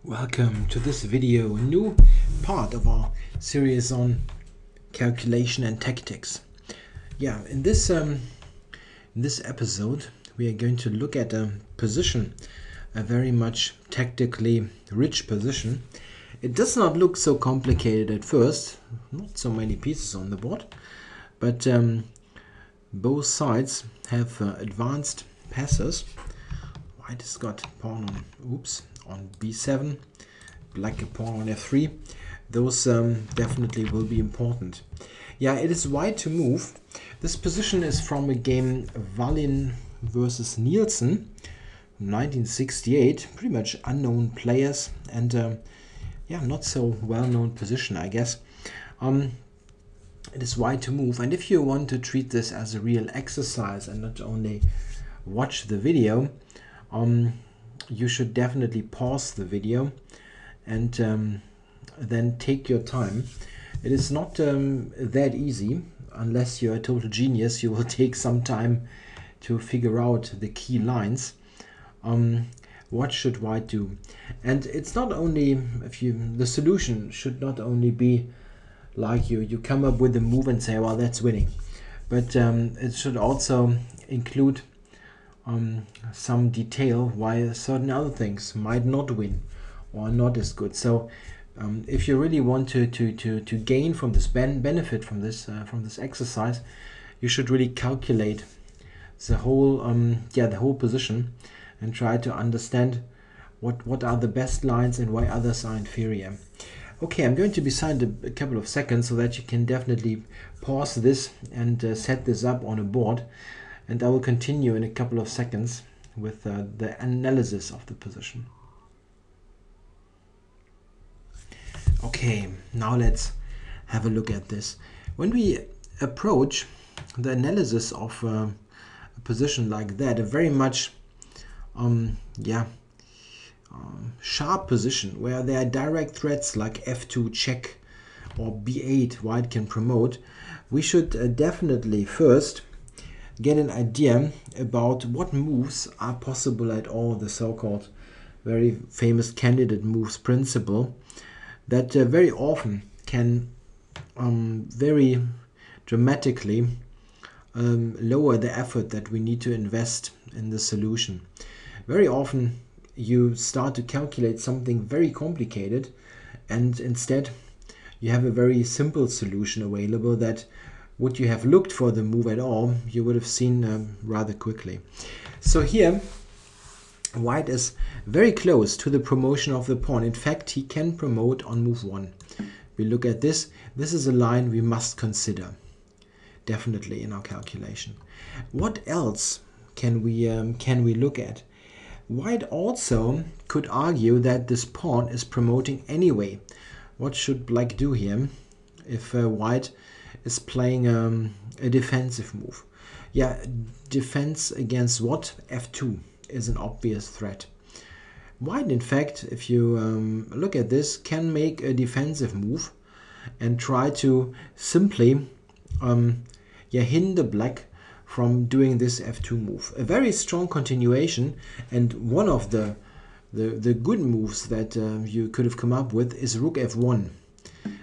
Welcome to this video, a new part of our series on calculation and tactics. In this episode we are going to look at a position, a very much tactically rich position. It does not look so complicated at first, not so many pieces on the board, but both sides have advanced passes. White has got pawn on b7, black a pawn on f3. Those definitely will be important. It is white to move. This position is from a game Vallin versus Nilsen, 1968. Pretty much unknown players and not so well-known position, I guess. It is white to move, and if you want to treat this as a real exercise and not only watch the video, you should definitely pause the video and then take your time. It is not that easy. Unless you're a total genius, you will take some time to figure out the key lines. What should white do? And it's not only the solution should not only be like you come up with a move and say, well, that's winning, but it should also include some detail why certain other things might not win or not as good. So if you really want to gain from this benefit from this exercise, you should really calculate the whole position and try to understand what are the best lines and why others are inferior. Okay, I'm going to be silent a couple of seconds so that you can definitely pause this and set this up on a board. And I will continue in a couple of seconds with the analysis of the position. Okay, now let's have a look at this. When we approach the analysis of a position like that, a very much sharp position where there are direct threats like f2 check or b8 white can promote, we should definitely first get an idea about what moves are possible at all, the so-called very famous candidate moves principle that very often can very dramatically lower the effort that we need to invest in the solution. Very often you start to calculate something very complicated and instead you have a very simple solution available that would you have looked for the move at all, you would have seen rather quickly. So here, white is very close to the promotion of the pawn. In fact, he can promote on move 1. We look at this. This is a line we must consider, definitely, in our calculation. What else can we look at? White also could argue that this pawn is promoting anyway. What should black do here if white is playing a defensive move? Defense against what? f2 is an obvious threat. White, in fact, if you look at this, can make a defensive move and try to simply hinder black from doing this f2 move. A very strong continuation, and one of the good moves that you could have come up with is rook f1.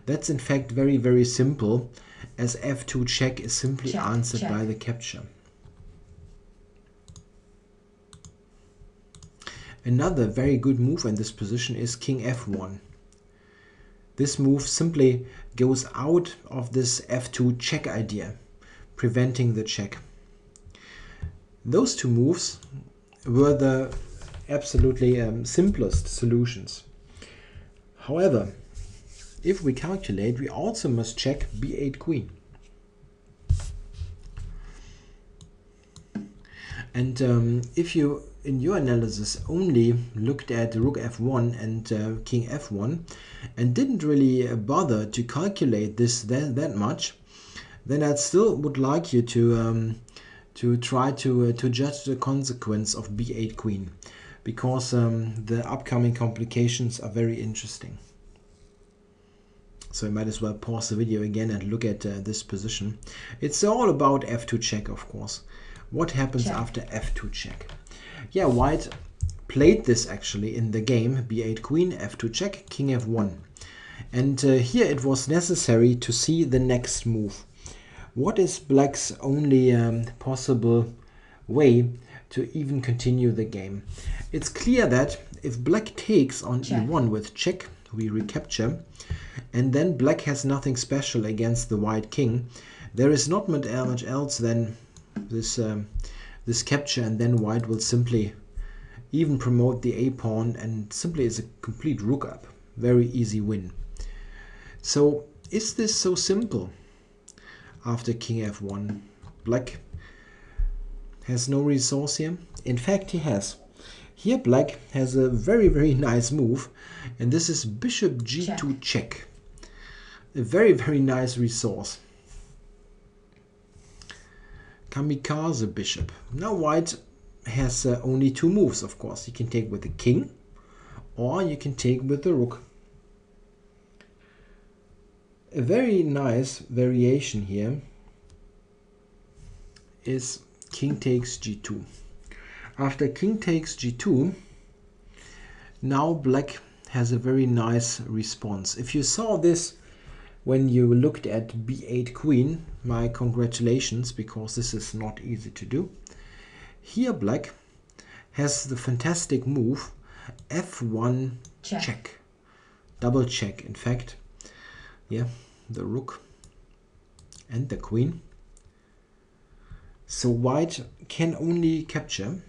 That's in fact very, very simple, as f2 check is simply answered by the capture. Another very good move in this position is king f1. This move simply goes out of this f2 check idea, preventing the check. Those two moves were the absolutely simplest solutions. However, if we calculate, we also must check b8 queen. And if you, in your analysis, only looked at rook f1 and king f1 and didn't really bother to calculate this that much, then I still would like you to try to judge the consequence of b8 queen, because the upcoming complications are very interesting. So I might as well pause the video again and look at this position. It's all about f2 check, of course. What happens after f2 check? White played this actually in the game. b8 queen, f2 check, king f1. And here it was necessary to see the next move. What is black's only possible way to even continue the game? It's clear that if black takes on e1 with check, we recapture, and then black has nothing special against the white king. There is not much else than this capture, and then white will simply even promote the a pawn and simply is a complete rook up. Very easy win. So is this so simple? After king f1, black has no resource here. In fact, he has. Here black has a very nice move, and this is bishop g2 check. A very nice resource. Kamikaze bishop. Now white has only two moves, of course. You can take with the king, or you can take with the rook. A very nice variation here is king takes g2. After king takes g2, now black has a very nice response. If you saw this when you looked at b8 queen, my congratulations, because this is not easy to do. Here black has the fantastic move f1 check. Double check, in fact. Yeah, the rook and the queen. So white can only capture.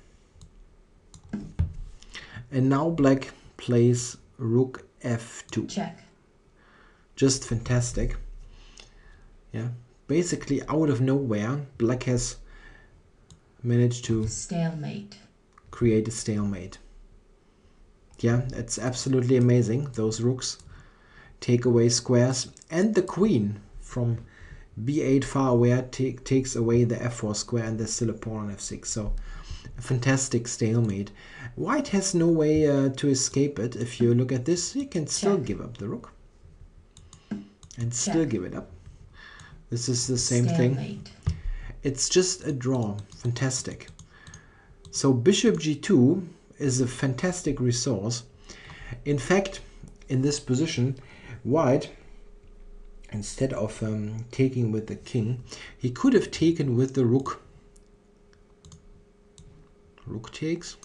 And now black plays rook f2. Check. Just fantastic. Yeah, basically out of nowhere, black has managed to stalemate. Create a stalemate. Yeah, it's absolutely amazing. Those rooks take away squares, and the queen from b8 far away takes away the f4 square, and there's still a pawn on f6. So a fantastic stalemate. White has no way to escape it. If you look at this, you can still give up the rook and still give it up. This is the same thing. It's just a draw. Fantastic. So bishop g2 is a fantastic resource. In fact, in this position, white, instead of taking with the king, he could have taken with the rook. Rook takes.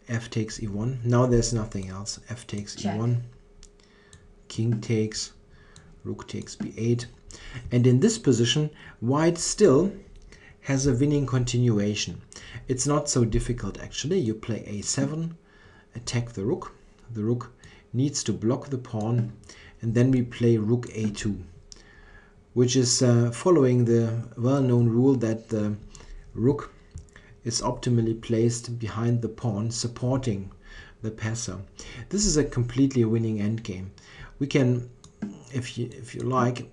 F takes e1. Now there's nothing else. F takes e1. King takes. Rook takes b8. And in this position, white still has a winning continuation. It's not so difficult actually. You play a7, attack the rook. The rook needs to block the pawn, and then we play rook a2, which is following the well-known rule that the rook is optimally placed behind the pawn, supporting the passer. This is a completely winning endgame. We can, if you like,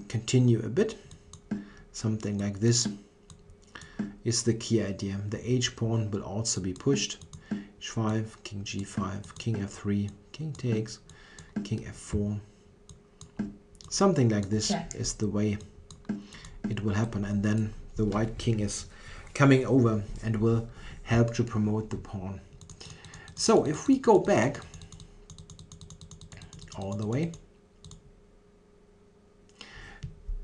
continue a bit. Something like this is the key idea. The h pawn will also be pushed. h5, king g5, king f3, king takes, king f4. Something like this is the way it will happen, and then the white king is coming over and will help to promote the pawn. So if we go back all the way,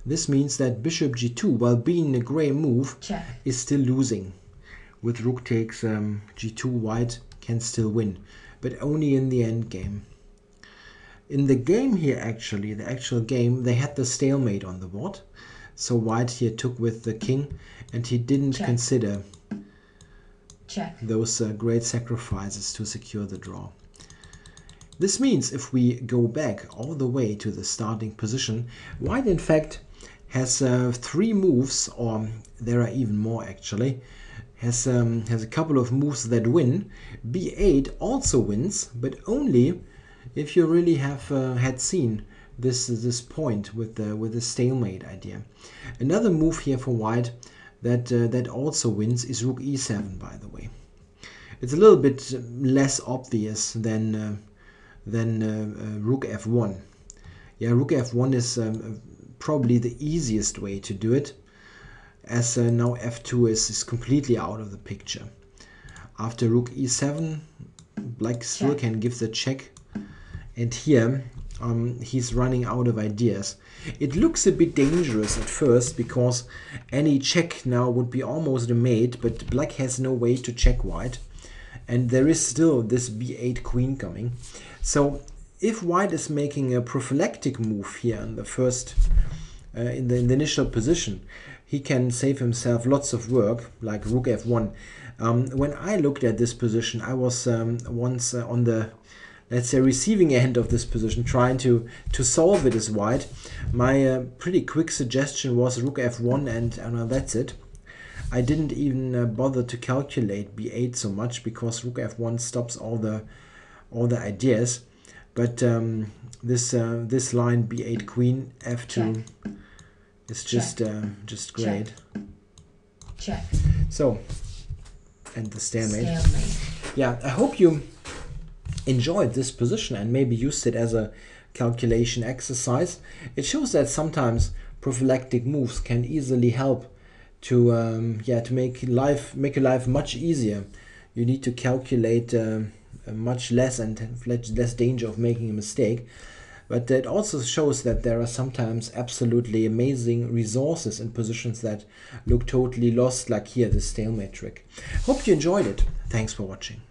this means that bishop g2, while being a gray move, is still losing. With rook takes g2, white can still win, but only in the end game. In the game here, actually, the actual game, they had the stalemate on the board. So white here took with the king, and he didn't consider those great sacrifices to secure the draw. This means if we go back all the way to the starting position, white in fact has three moves, or there are even more actually. Has a couple of moves that win. b8 also wins, but only if you really have had seen this point with the stalemate idea. Another move here for white that also wins is rook e7. By the way, it's a little bit less obvious than rook f1. Yeah, rook f1 is probably the easiest way to do it, as now f2 is completely out of the picture. After rook e7, black still can give the check. And here he's running out of ideas. It looks a bit dangerous at first because any check now would be almost a mate, but black has no way to check white. And there is still this b8 queen coming. So if white is making a prophylactic move here in the first, in the initial position, he can save himself lots of work, like rook f1. When I looked at this position, I was once on the, let's say, receiving end of this position, trying to solve it as white. My pretty quick suggestion was rook f1, and that's it. I didn't even bother to calculate b8 so much because rook f1 stops all the ideas. But this line b8 queen f2 is just great. Check. So, and the stalemate. Yeah, I hope you enjoyed this position and maybe used it as a calculation exercise. It shows that sometimes prophylactic moves can easily help to make your life much easier. You need to calculate much less and have less danger of making a mistake. But it also shows that there are sometimes absolutely amazing resources in positions that look totally lost, like here, the stalemate trick. Hope you enjoyed it. Thanks for watching.